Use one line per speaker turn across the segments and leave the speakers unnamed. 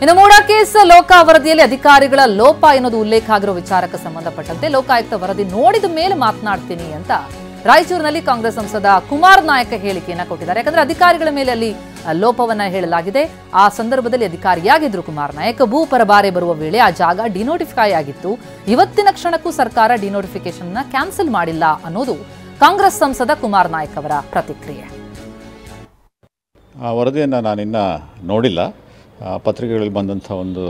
ಇನ್ನು ಮೂಡಾ ಕೇಸ್ ಲೋಕ ವರದಿಯಲ್ಲಿ ಅಧಿಕಾರಿಗಳ ಲೋಪ ಎನ್ನುವುದು ಉಲ್ಲೇಖ ಆಗಿರೋ ವಿಚಾರಕ್ಕೆ ಸಂಬಂಧಪಟ್ಟಂತೆ ಲೋಕಾಯುಕ್ತ ವರದಿ ನೋಡಿದ ಮೇಲೆ ಮಾತನಾಡ್ತೀನಿ ಅಂತ ರಾಯಚೂರಿನಲ್ಲಿ ಕಾಂಗ್ರೆಸ್ ಸಂಸದ ಕುಮಾರ್ ನಾಯಕ ಹೇಳಿಕೆಯನ್ನ ಕೊಟ್ಟಿದ್ದಾರೆ. ಯಾಕಂದ್ರೆ ಅಧಿಕಾರಿಗಳ ಮೇಲೆ ಅಲ್ಲಿ ಲೋಪವನ್ನ ಹೇಳಲಾಗಿದೆ. ಆ ಸಂದರ್ಭದಲ್ಲಿ ಅಧಿಕಾರಿಯಾಗಿದ್ರು ಕುಮಾರ್ ನಾಯಕ್. ಭೂ ಪರಬಾರೆ ಬರುವ ವೇಳೆ ಆ ಜಾಗ ಡಿನೋಟಿಫೈ ಆಗಿತ್ತು. ಇವತ್ತಿನ ಕ್ಷಣಕ್ಕೂ ಸರ್ಕಾರ ಡಿನೋಟಿಫಿಕೇಶನ್ ಕ್ಯಾನ್ಸಲ್ ಮಾಡಿಲ್ಲ ಅನ್ನೋದು ಕಾಂಗ್ರೆಸ್ ಸಂಸದ ಕುಮಾರ್ ನಾಯಕ್ ಅವರ ಪ್ರತಿಕ್ರಿಯೆ.
ಆ ವರದಿಯನ್ನು ನಾನಿನ್ನ ನೋಡಿಲ್ಲ. ಪತ್ರಿಕೆಗಳಲ್ಲಿ ಬಂದಂಥ ಒಂದು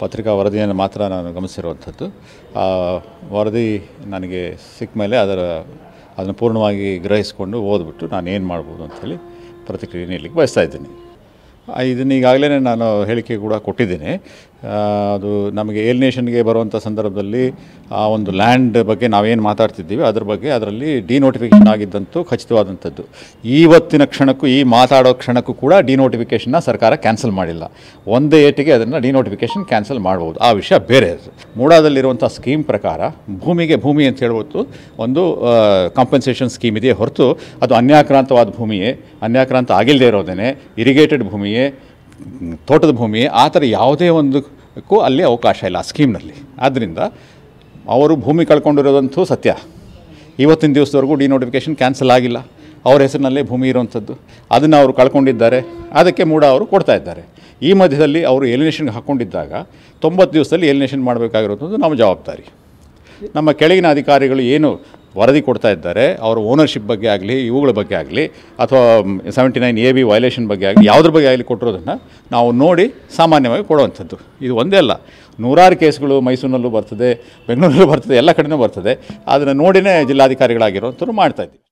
ಪತ್ರಿಕಾ ವರದಿಯನ್ನು ಮಾತ್ರ ನಾನು ಗಮನಿಸಿರುವಂಥದ್ದು. ಆ ವರದಿ ನನಗೆ ಸಿಕ್ಕ ಮೇಲೆ ಅದನ್ನು ಪೂರ್ಣವಾಗಿ ಗ್ರಹಿಸಿಕೊಂಡು ಓದ್ಬಿಟ್ಟು ನಾನು ಏನು ಮಾಡ್ಬೋದು ಅಂಥೇಳಿ ಪ್ರತಿಕ್ರಿಯೆ ನೀಡಲಿಕ್ಕೆ ಬಯಸ್ತಾ ಇದ್ದೀನಿ. ಇದನ್ನು ಈಗಾಗಲೇ ನಾನು ಹೇಳಿಕೆ ಕೂಡ ಕೊಟ್ಟಿದ್ದೇನೆ. ಅದು ನಮಗೆ ಏಲಿನೇಷನ್ಗೆ ಬರುವಂಥ ಸಂದರ್ಭದಲ್ಲಿ ಆ ಒಂದು ಲ್ಯಾಂಡ್ ಬಗ್ಗೆ ನಾವೇನು ಮಾತಾಡ್ತಿದ್ದೀವಿ ಅದ್ರ ಬಗ್ಗೆ ಅದರಲ್ಲಿ ಡಿನೋಟಿಫಿಕೇಷನ್ ಆಗಿದ್ದಂತೂ ಖಚಿತವಾದಂಥದ್ದು. ಇವತ್ತಿನ ಕ್ಷಣಕ್ಕೂ ಈ ಮಾತಾಡೋ ಕ್ಷಣಕ್ಕೂ ಕೂಡ ಡಿನೋಟಿಫಿಕೇಷನ್ನ ಸರ್ಕಾರ ಕ್ಯಾನ್ಸಲ್ ಮಾಡಿಲ್ಲ. ಒಂದೇ ಏಟಿಗೆ ಅದನ್ನು ಡಿನೋಟಿಫಿಕೇಷನ್ ಕ್ಯಾನ್ಸಲ್ ಮಾಡ್ಬೋದು. ಆ ವಿಷಯ ಬೇರೆ. ಮೂಡಾದಲ್ಲಿರುವಂಥ ಸ್ಕೀಮ್ ಪ್ರಕಾರ ಭೂಮಿ ಅಂತ ಹೇಳ್ಬೋದು ಒಂದು ಕಾಂಪನ್ಸೇಷನ್ ಸ್ಕೀಮ್ ಇದೆಯೇ ಹೊರತು ಅದು ಅನ್ಯಾಕ್ರಾಂತವಾದ ಭೂಮಿಯೇ, ಅನ್ಯಾಕ್ರಾಂತ ಆಗಿಲ್ಲದೆ ಇರೋದೇನೆ, ಇರಿಗೇಟೆಡ್ ಭೂಮಿಯೇ, ತೋಟದ ಭೂಮಿಯೇ, ಆ ಥರ ಯಾವುದೇ ಒಂದಕ್ಕೂ ಅಲ್ಲಿ ಅವಕಾಶ ಇಲ್ಲ ಆ ಸ್ಕೀಮ್ನಲ್ಲಿ. ಆದ್ದರಿಂದ ಅವರು ಭೂಮಿ ಕಳ್ಕೊಂಡಿರೋದಂತೂ ಸತ್ಯ. ಇವತ್ತಿನ ದಿವಸದವರೆಗೂ ಡಿನೋಟಿಫಿಕೇಷನ್ ಕ್ಯಾನ್ಸಲ್ ಆಗಿಲ್ಲ. ಅವ್ರ ಹೆಸರಿನಲ್ಲೇ ಭೂಮಿ ಇರೋವಂಥದ್ದು, ಅದನ್ನು ಅವರು ಕಳ್ಕೊಂಡಿದ್ದಾರೆ. ಅದಕ್ಕೆ ಮೂಡಾ ಅವರು ಕೊಡ್ತಾ ಇದ್ದಾರೆ. ಈ ಮಧ್ಯದಲ್ಲಿ ಅವರು ಎಲಿನೇಷನ್ಗೆ ಹಾಕ್ಕೊಂಡಿದ್ದಾಗ 90 ದಿವಸದಲ್ಲಿ ಎಲಿನೇಷನ್ ಮಾಡಬೇಕಾಗಿರೋದು ನಮ್ಮ ಜವಾಬ್ದಾರಿ. ನಮ್ಮ ಕೆಳಗಿನ ಅಧಿಕಾರಿಗಳು ಏನು ವರದಿ ಕೊಡ್ತಾ ಇದ್ದಾರೆ ಅವರ ಓನರ್ಶಿಪ್ ಬಗ್ಗೆ ಆಗಲಿ, ಇವುಗಳ ಬಗ್ಗೆ ಆಗಲಿ, ಅಥವಾ 79AB ವೈಲೇಷನ್ ಬಗ್ಗೆ ಆಗಲಿ, ಯಾವುದ್ರ ಬಗ್ಗೆ ಆಗಲಿ ಕೊಟ್ಟಿರೋದನ್ನು ನಾವು ನೋಡಿ ಸಾಮಾನ್ಯವಾಗಿ ಕೊಡುವಂಥದ್ದು. ಇದು ಒಂದೇ ಅಲ್ಲ, ನೂರಾರು ಕೇಸ್ಗಳು ಮೈಸೂರಿನಲ್ಲೂ ಬರ್ತದೆ, ಬೆಂಗಳೂರಲ್ಲೂ ಬರ್ತದೆ, ಎಲ್ಲ ಕಡೆಯೂ ಬರ್ತದೆ. ಅದನ್ನು ನೋಡಿನೇ ಜಿಲ್ಲಾಧಿಕಾರಿಗಳಾಗಿರೋಂಥವ್ರು ಮಾಡ್ತಾಯಿದ್ದೀವಿ.